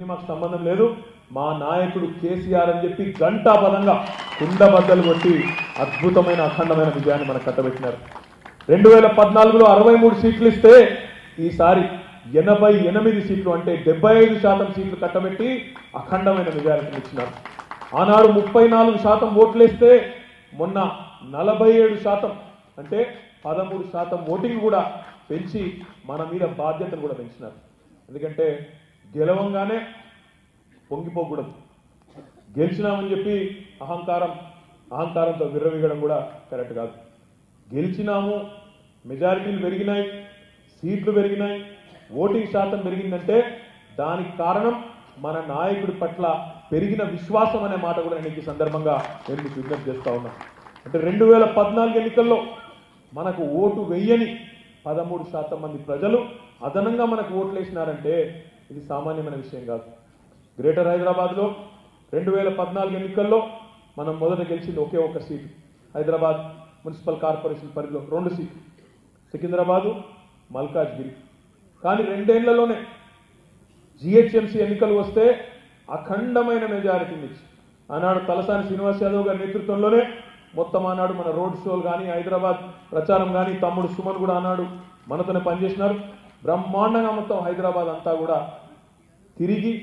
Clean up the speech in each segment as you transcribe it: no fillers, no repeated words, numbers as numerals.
వీటికి మాకు సంబంధం లేదు, మా నాయకుడు కేసీఆర్ అని చెప్పి గంటాపదంగా కుండబద్దలు కొట్టి అద్భుతమైన అఖండమైన విజయాన్ని మనకు కట్టబెట్టినారు. 2014లో 63 సీట్లు ఇస్తే ఈసారి 88 సీట్లు అంటే 75% సీట్లు కట్టబెట్టి అఖండమైన విజయాన్ని ఇచ్చినారు. ఆనాడు 34% ఓట్లేస్తే మొన్న 47% అంటే 13% ఓటింగ్ కూడా పెంచి మన మీద బాధ్యతను కూడా పెంచినారు. ఎందుకంటే గెలవంగానే పొంగిపోకూడదు, గెలిచినామని చెప్పి అహంకారంతో విర్రవీగడం కూడా కరెక్ట్ కాదు. గెలిచినాము, మెజారిటీలు పెరిగినాయి, సీట్లు పెరిగినాయి, ఓటింగ్ శాతం పెరిగిందంటే దానికి కారణం మన నాయకుడి పట్ల పెరిగిన విశ్వాసం అనే మాట కూడా నేను ఈ సందర్భంగా నేను మీకు విజ్ఞప్తి చేస్తా ఉన్నా. అంటే 2014 ఎన్నికల్లో మనకు ఓటు వెయ్యని 13% మంది ప్రజలు అదనంగా మనకు ఓట్లు వేసినారంటే ఇది సామాన్యమైన విషయం కాదు. గ్రేటర్ హైదరాబాద్లో 2014 ఎన్నికల్లో మనం మొదట గెలిచింది ఒకే ఒక్క సీటు, హైదరాబాద్ మున్సిపల్ కార్పొరేషన్ పరిధిలో 2 సీట్లు, సికింద్రాబాదు, మల్కాజ్గిరి. కానీ 2 ఏళ్లలోనే జిహెచ్ఎంసీ ఎన్నికలు వస్తే అఖండమైన మెజారిటీని ఇచ్చి ఆనాడు తలసాని శ్రీనివాస్ యాదవ్ గారి నేతృత్వంలోనే మొత్తం ఆనాడు మన రోడ్ షోలు కానీ హైదరాబాద్ ప్రచారం కానీ తమ్ముడు సుమన్ కూడా ఆనాడు మనతోనే పనిచేసినారు. బ్రహ్మాండంగా మొత్తం హైదరాబాద్ అంతా కూడా తిరిగి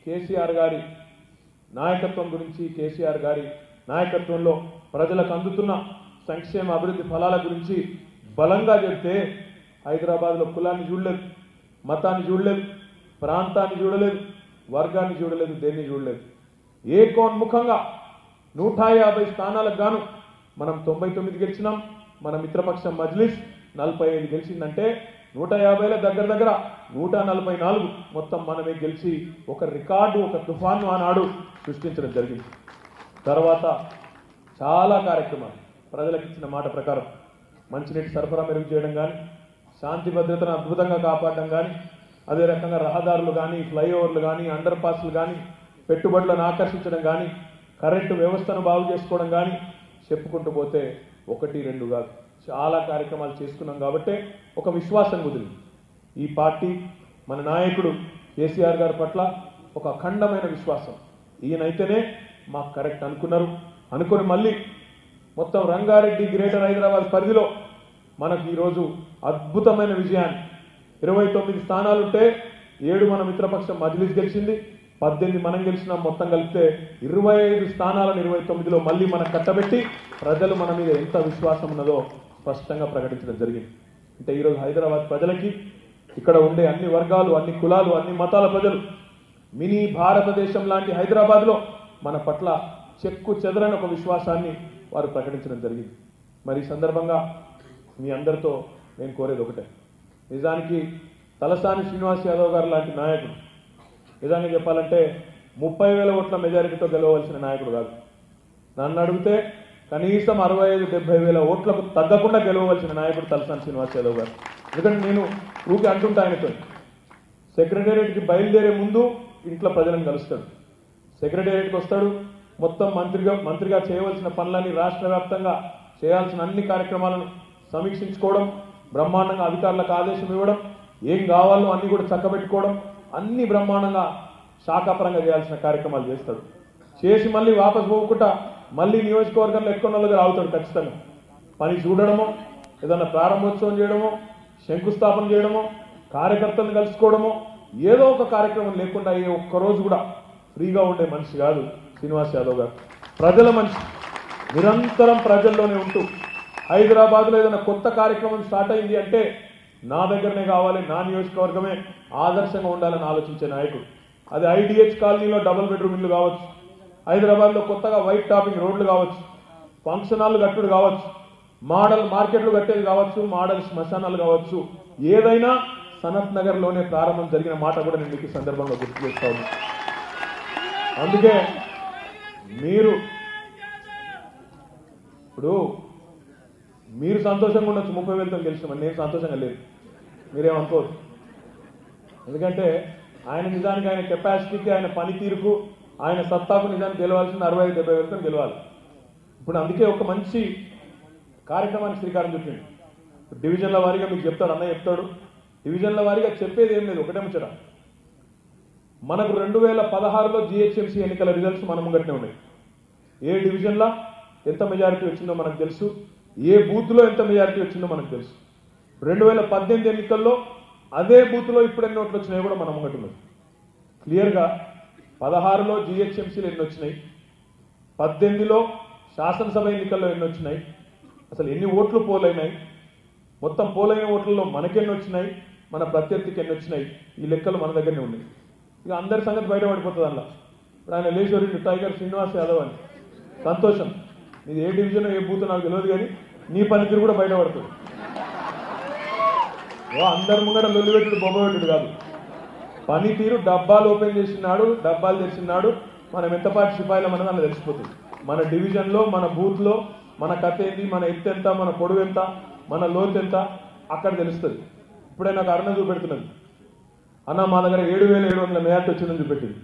కేసీఆర్ గారి నాయకత్వం గురించి, కేసీఆర్ గారి నాయకత్వంలో ప్రజలకు అందుతున్న సంక్షేమ అభివృద్ధి ఫలాల గురించి బలంగా చెప్తే హైదరాబాద్లో కులాన్ని చూడలేదు, మతాన్ని చూడలేదు, ప్రాంతాన్ని చూడలేదు, వర్గాన్ని చూడలేదు, దేన్ని చూడలేదు. ఏకోన్ముఖంగా 150 స్థానాలకు గాను మనం 99 గెలిచినాం. మన మిత్రపక్షం మజ్లిస్ 45 గెలిచిందంటే 150లో దగ్గర 144 మొత్తం మనమే గెలిచి ఒక రికార్డు, ఒక తుఫాను ఆనాడు సృష్టించడం జరిగింది. తర్వాత చాలా కార్యక్రమాలు ప్రజలకు ఇచ్చిన మాట ప్రకారం మంచినీటి సరఫరా మెరుగు చేయడం కానీ, శాంతి భద్రతను అద్భుతంగా కాపాడడం కానీ, అదే రకంగా రహదారులు కానీ, ఫ్లైఓవర్లు కానీ, అండర్ పాస్లు కానీ, పెట్టుబడులను ఆకర్షించడం కానీ, కరెంటు వ్యవస్థను బాగు చేసుకోవడం కానీ చెప్పుకుంటూ పోతే 1, 2 కాదు చాలా కార్యక్రమాలు చేసుకున్నాం. కాబట్టి ఒక విశ్వాసం కుదిరింది. ఈ పార్టీ మన నాయకుడు కేసీఆర్ గారి పట్ల ఒక అఖండమైన విశ్వాసం, ఈయనైతేనే మాకు కరెక్ట్ అనుకుని మళ్ళీ మొత్తం రంగారెడ్డి గ్రేటర్ హైదరాబాద్ పరిధిలో మనకు ఈరోజు అద్భుతమైన విజయాన్ని 29 స్థానాలుంటే 7 మన మిత్రపక్షం మజ్లిస్ గెలిచింది, 18 మనం గెలిచినాం. మొత్తం కలిపితే 25 స్థానాలను 29లో మళ్ళీ మనం కట్టబెట్టి ప్రజలు మన మీద ఎంత విశ్వాసం ఉన్నదో స్పష్టంగా ప్రకటించడం జరిగింది. అంటే ఈరోజు హైదరాబాద్ ప్రజలకి ఇక్కడ ఉండే అన్ని వర్గాలు, అన్ని కులాలు, అన్ని మతాల ప్రజలు మినీ భారతదేశం లాంటి హైదరాబాద్లో మన పట్ల చెక్కు చెదరని ఒక విశ్వాసాన్ని వారు ప్రకటించడం జరిగింది. మరి ఈ సందర్భంగా మీ అందరితో నేను కోరేది ఒకటే, నిజానికి తలసాని శ్రీనివాస్ యాదవ్ గారు లాంటి నాయకుడు నిజంగా చెప్పాలంటే 30,000 ఓట్ల మెజారిటీతో గెలవవలసిన నాయకుడు కాదు. నన్ను అడిగితే కనీసం 65-70,000 ఓట్లకు తగ్గకుండా గెలవవలసిన నాయకుడు తలసాని శ్రీనివాస్ యాదవ్ గారు. ఎందుకంటే నేను ఊరికి అంటుంటా ఆయనతో, సెక్రటేరియట్కి బయలుదేరే ముందు ఇంట్లో ప్రజలను కలుస్తాడు, సెక్రటేరియట్కి వస్తాడు, మొత్తం మంత్రిగా చేయవలసిన పనులన్నీ రాష్ట్ర వ్యాప్తంగా చేయాల్సిన అన్ని కార్యక్రమాలను సమీక్షించుకోవడం, బ్రహ్మాండంగా అధికారులకు ఆదేశం ఇవ్వడం, ఏం కావాలో అన్ని కూడా చక్కబెట్టుకోవడం, అన్ని బ్రహ్మాండంగా శాఖాపరంగా చేయాల్సిన కార్యక్రమాలు చేస్తాడు. చేసి మళ్ళీ వాపసు పోకుండా మళ్ళీ నియోజకవర్గంలో ఎక్కువ దగ్గర ఆగుతాడు. ఖచ్చితంగా పని చూడడమో, ఏదన్నా ప్రారంభోత్సవం చేయడమో, శంకుస్థాపన చేయడమో, కార్యకర్తలను కలుసుకోవడమో, ఏదో ఒక కార్యక్రమం లేకుండా ఏ ఒక్కరోజు కూడా ఫ్రీగా ఉండే మనిషి కాదు శ్రీనివాస్ యాదవ్ గారు. ప్రజల మనిషి, నిరంతరం ప్రజల్లోనే ఉంటూ హైదరాబాద్లో ఏదైనా కొత్త కార్యక్రమం స్టార్ట్ అయింది అంటే నా దగ్గరనే కావాలి, నా నియోజకవర్గమే ఆదర్శంగా ఉండాలని ఆలోచించే నాయకుడు. అది ఐడిహెచ్ కాలనీలో డబుల్ బెడ్రూమ్ ఇల్లు కావచ్చు, హైదరాబాద్లో కొత్తగా వైట్ టాపింగ్ రోడ్లు కావచ్చు, ఫంక్షన్ హాల్ కట్టుడు కావచ్చు, మోడల్ మార్కెట్లు కట్టేది కావచ్చు, మోడల్ శ్మశానాలు కావచ్చు, ఏదైనా సనత్ నగర్లోనే ప్రారంభం జరిగిన మాట కూడా నేను మీకు సందర్భంగా గుర్తు చేస్తా ఉన్నా. అందుకే మీరు సంతోషంగా ఉండొచ్చు, 30,000తో గెలిచినామని. నేను సంతోషంగా లేదు, మీరేమనుకోరు. ఎందుకంటే ఆయన నిజానికి ఆయన కెపాసిటీకి, ఆయన పనితీరుకు, ఆయన సత్తాకు నిజానికి గెలవాల్సిన 65-70,000తో గెలవాలి. ఇప్పుడు అందుకే ఒక మంచి కార్యక్రమానికి శ్రీకారం చుట్టింది. డివిజన్ల వారీగా మీకు చెప్తాడు, అన్నయ్య చెప్తాడు, డివిజన్ల వారీగా చెప్పేది ఏం లేదు, ఒకటే ముచ్చట. మనకు 2016లో జిహెచ్ఎంసీ ఎన్నికల రిజల్ట్స్ మన ముంగట్నే ఉన్నాయి. ఏ డివిజన్లో ఎంత మెజారిటీ వచ్చిందో మనకు తెలుసు, ఏ బూత్లో ఎంత మెజారిటీ వచ్చిందో మనకు తెలుసు. 2018 ఎన్నికల్లో అదే బూత్లో ఇప్పుడు ఎన్ని ఓట్లు వచ్చినాయో కూడా మన ముంగట ఉన్నది. క్లియర్గా 16లో జిహెచ్ఎంసీలు ఎన్ని వచ్చినాయి, 18లో శాసనసభ ఎన్నికల్లో ఎన్ని వచ్చినాయి, అసలు ఎన్ని ఓట్లు పోలైనాయి, మొత్తం పోలైన ఓట్లలో మనకెన్ని వచ్చినాయి, మన ప్రత్యర్థికి ఎన్ని వచ్చినాయి, ఈ లెక్కలు మన దగ్గరనే ఉన్నాయి. ఇక అందరి సంగతి బయటపడిపోతుంది అలా. ఇప్పుడు ఆయన లేచోరిండు టైగర్ శ్రీనివాస్ యాదవ్ అని, సంతోషం. ఇది ఏ డివిజన్ ఏ బూత్ నాకు తెలియదు, కానీ నీ పనితీరు కూడా బయటపడుతుంది. అందరి ముంగట లొల్లిపెట్టుడు బొమ్మపెట్టుడు కాదు, పనితీరు. డబ్బాలు ఓపెన్ చేసినాడు, డబ్బాలు తెచ్చినాడు, మనం ఎంత పాటు సిపాయిలం అన్నది అలా తెలిసిపోతుంది. మన డివిజన్లో మన బూత్లో మన కథ ఏంది, మన ఎత్తు ఎంత, మన పొడవు ఎంత, మన లోతు ఎంత అక్కడ తెలుస్తుంది. ఇప్పుడే నాకు అరుణ చూపెడుతున్నది, అన్న మా దగ్గర 7,700 మెజార్టీ వచ్చిందని చూపెట్టింది.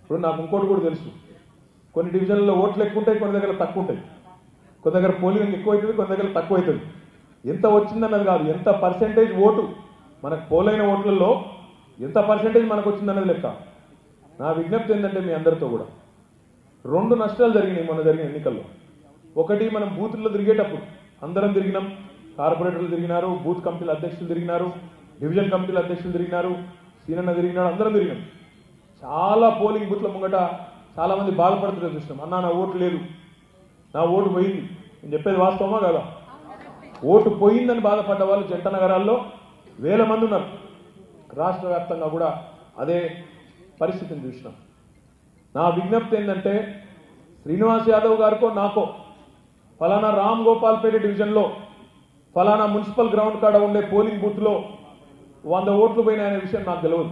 ఇప్పుడు నాకు ఇంకోటి కూడా తెలుసు, కొన్ని డివిజన్లలో ఓట్లు ఎక్కువ ఉంటాయి, కొన్ని దగ్గర తక్కువ ఉంటాయి, కొన్ని దగ్గర పోలింగ్ ఎక్కువ అవుతుంది, కొన్ని దగ్గర తక్కువ అవుతుంది. ఎంత వచ్చిందన్నది కాదు, ఎంత పర్సెంటేజ్ ఓటు మనకు పోలైన ఓట్లలో ఎంత పర్సెంటేజ్ మనకు వచ్చిందన్నది లెక్క. నా విజ్ఞప్తి ఏంటంటే మీ అందరితో కూడా 2 నష్టాలు జరిగినాయి మొన్న జరిగిన ఎన్నికల్లో. ఒకటి, మనం బూత్లో తిరిగేటప్పుడు అందరం తిరిగినాం, కార్పొరేటర్లు తిరిగినారు, బూత్ కమిటీల అధ్యక్షులు తిరిగినారు, డివిజన్ కమిటీల అధ్యక్షులు తిరిగినారు, సీనన్న తిరిగినాడు, అందరం తిరిగినాం. చాలా పోలింగ్ బూత్ల ముంగట చాలా మంది బాధపడుతున్నారు చూసినాం. అన్నా నా ఓటు లేదు, నా ఓటు పోయింది. నేను చెప్పేది వాస్తవమా కదా? ఓటు పోయిందని బాధపడ్డ వాళ్ళు జంట నగరాల్లో వేల మంది ఉన్నారు. రాష్ట్ర వ్యాప్తంగా కూడా అదే పరిస్థితిని చూసినాం. నా విజ్ఞప్తి ఏంటంటే శ్రీనివాస్ యాదవ్ గారికో నాకో ఫలానా రామ్ గోపాల్పేట డివిజన్లో ఫలానా మున్సిపల్ గ్రౌండ్ కాడ ఉండే పోలింగ్ బూత్లో 100 ఓట్లు పోయినాయనే విషయం నాకు తెలియదు.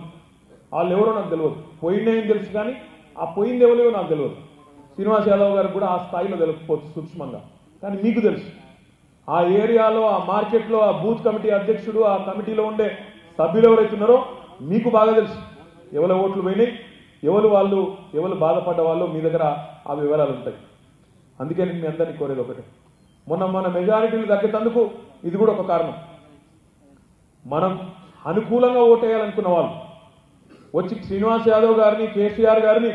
వాళ్ళు ఎవరో నాకు తెలియదు. పోయినాయని తెలుసు, కానీ ఆ పోయింది ఎవరో నాకు తెలియదు. శ్రీనివాస్ యాదవ్ గారికి కూడా ఆ స్థాయిలో తెలియకపోవచ్చు సూక్ష్మంగా, కానీ మీకు తెలుసు. ఆ ఏరియాలో, ఆ మార్కెట్లో ఆ బూత్ కమిటీ అధ్యక్షుడు, ఆ కమిటీలో ఉండే సభ్యులు ఎవరైతున్నారో మీకు బాగా తెలుసు ఎవరి ఓట్లు పోయినాయి, ఎవరు బాధపడ్డ వాళ్ళు. మీ దగ్గర ఆ వివరాలు ఉంటాయి. అందుకే నేను మీ అందరినీ కోరేది ఒకటే, మన మెజారిటీలు తగ్గేందుకు ఇది కూడా ఒక కారణం. మనం అనుకూలంగా ఓటేయాలనుకున్న వాళ్ళు, వచ్చి శ్రీనివాస్ యాదవ్ గారిని, కేసీఆర్ గారిని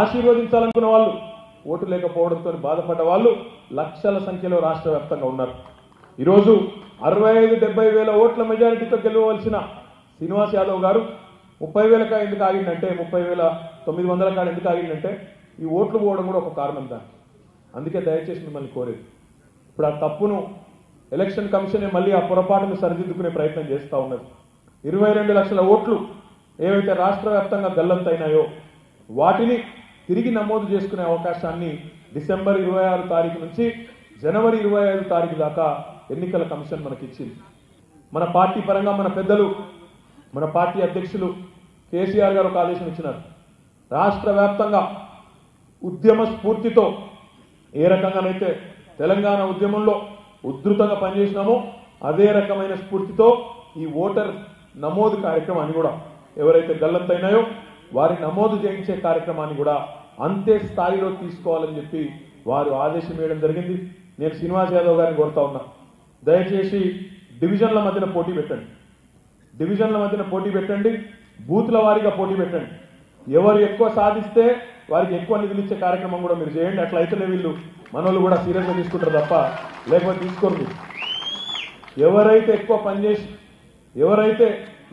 ఆశీర్వదించాలనుకున్న వాళ్ళు ఓటు లేకపోవడంతో బాధపడ్డ వాళ్ళు లక్షల సంఖ్యలో రాష్ట్ర వ్యాప్తంగా ఉన్నారు. ఈరోజు 65-70 వేల ఓట్ల మెజారిటీతో గెలవవలసిన శ్రీనివాస్ యాదవ్ గారు 30,000 కా ఎందుకు ఆగిందంటే, 30,900 కాడ ఎందుకు ఆగిందంటే ఈ ఓట్లు పోవడం కూడా ఒక కారణం దానికి. అందుకే దయచేసి మిమ్మల్ని కోరేది, ఇప్పుడు ఆ తప్పును ఎలక్షన్ కమిషనే మళ్ళీ ఆ పొరపాటును సరిదిద్దుకునే ప్రయత్నం చేస్తూ ఉన్నది. 22 లక్షల ఓట్లు ఏవైతే రాష్ట్ర వ్యాప్తంగా గల్లంతైనాయో వాటిని తిరిగి నమోదు చేసుకునే అవకాశాన్ని డిసెంబర్ 26 తారీఖు నుంచి జనవరి 25 తారీఖు దాకా ఎన్నికల కమిషన్ మనకి ఇచ్చింది. మన పార్టీ పరంగా మన పెద్దలు, మన పార్టీ అధ్యక్షులు కేసీఆర్ గారు ఒక ఆదేశం ఇచ్చినారు. రాష్ట్ర వ్యాప్తంగా ఉద్యమ స్ఫూర్తితో ఏ రకంగానైతే తెలంగాణ ఉద్యమంలో ఉధృతంగా పనిచేసినామో అదే రకమైన స్ఫూర్తితో ఈ ఓటర్ నమోదు కార్యక్రమాన్ని కూడా ఎవరైతే గల్లంతైనాయో వారి నమోదు చేయించే కార్యక్రమాన్ని కూడా అంతే స్థాయిలో తీసుకోవాలని చెప్పి వారు ఆదేశం వేయడం జరిగింది. నేను శ్రీనివాస్ యాదవ్ గారిని కోరుతా ఉన్నా, దయచేసి డివిజన్ల మధ్యన పోటీ పెట్టండి, డివిజన్ల మధ్యన పోటీ పెట్టండి, బూత్ల వారీగా పోటీ పెట్టండి. ఎవరు ఎక్కువ సాధిస్తే వారికి ఎక్కువ నిధులు ఇచ్చే కార్యక్రమం కూడా మీరు చేయండి. అట్లయితేనే వీళ్ళు మనోళ్ళు కూడా సీరియస్గా తీసుకుంటారు తప్ప లేకపోతే తీసుకోండి. ఎవరైతే ఎక్కువ పనిచేసి, ఎవరైతే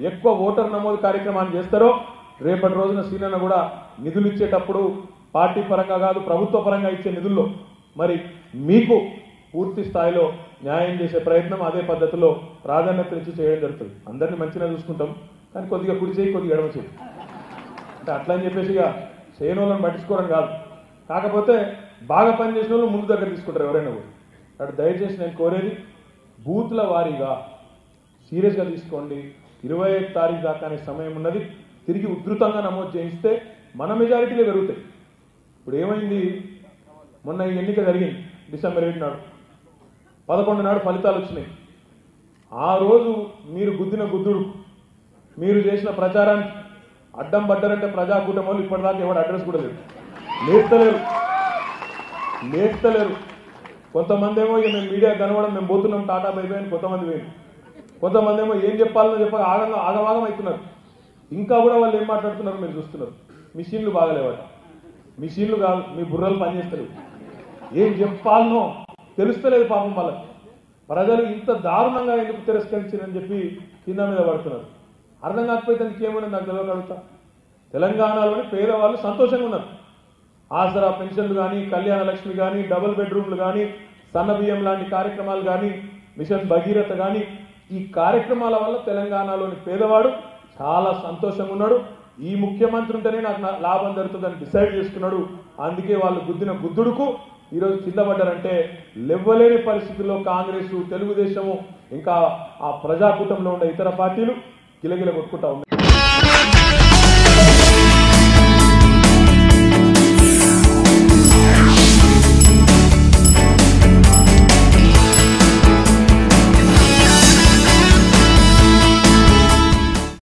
ఎక్కువ ఓటర్ నమోదు కార్యక్రమాన్ని చేస్తారో రేపటి రోజున సీనన్న కూడా నిధులు ఇచ్చేటప్పుడు పార్టీ పరంగా కాదు ప్రభుత్వ పరంగా ఇచ్చే నిధుల్లో మరి మీకు పూర్తి స్థాయిలో న్యాయం చేసే ప్రయత్నం అదే పద్ధతిలో ప్రాధాన్యత ఇచ్చి చేయడం జరుగుతుంది. అందరినీ మంచిగా చూసుకుంటాం, కానీ కొద్దిగా కుడి చేయి, కొద్దిగా ఎడమ చేయి అంటే అట్లా అని చెప్పేసి ఇక చేయని వాళ్ళని పట్టించుకోవడం కాదు. కాకపోతే బాగా పనిచేసిన వాళ్ళు ముందు దగ్గర తీసుకుంటారు ఎవరైనా కూడా. అటు దయచేసి నేను కోరేది బూత్ల వారీగా సీరియస్గా తీసుకోండి. 25 తారీఖు దాకానే సమయం ఉన్నది. తిరిగి ఉధృతంగా నమోదు చేయిస్తే మన మెజారిటీలే పెరుగుతాయి. ఇప్పుడు ఏమైంది, మొన్న ఈ ఎన్నిక జరిగింది డిసెంబర్ 7 నాడు, 11 నాడు ఫలితాలు వచ్చినాయి. ఆ రోజు మీరు గుద్దిన గుద్దుడు, మీరు చేసిన ప్రచారానికి అడ్డం పడ్డారంటే ప్రజాకూటమి వాళ్ళు ఇప్పటిదాకా ఎవరు అడ్రస్ కూడా లేదు, లేస్తలేరు. కొంతమంది ఏమో ఇక మేము మీడియా కనవడం మేము పోతున్నాం టాటా బై బై అని కొంతమంది పోయింది. కొంతమంది ఏమో ఏం చెప్పాలనో చెప్పక ఆగమాగం అవుతున్నారు. ఇంకా కూడా వాళ్ళు ఏం మాట్లాడుతున్నారో మీరు చూస్తున్నారు. మిషన్లు బాగలేవట. మిషన్లు కాదు, మీ బుర్రలు పనిచేస్తలేవు. ఏం చెప్పాలనో తెలుస్తలేదు పాపం వాళ్ళకి. ప్రజలు ఇంత దారుణంగా ఎందుకు తిరస్కరించారని చెప్పి కింద మీద పడుతున్నారు. అర్థం కాకపోతే ఇంకేమైనా నాకు తెలియక అడుగుతా. తెలంగాణలోని పేదవాళ్ళు సంతోషంగా ఉన్నారు. ఆసరా పెన్షన్లు కానీ, కళ్యాణ లక్ష్మి కానీ, డబుల్ బెడ్రూమ్లు కానీ, సన్న బియ్యం లాంటి కార్యక్రమాలు కానీ, మిషన్ భగీరథ కానీ, ఈ కార్యక్రమాల వల్ల తెలంగాణలోని పేదవాడు చాలా సంతోషంగా ఉన్నాడు. ఈ ముఖ్యమంత్రి ఉంటేనే నాకు లాభం జరుగుతుందని డిసైడ్ చేసుకున్నాడు. అందుకే వాళ్ళు గుద్దిన గుద్దుడుకు ఈరోజు కింద పడ్డారంటే లెవ్వలేని పరిస్థితుల్లో కాంగ్రెస్, తెలుగుదేశము ఇంకా ఆ ప్రజాకూటంలో ఉండే ఇతర పార్టీలు గిలగిల కొట్టుకుంటా ఉన్నాయి.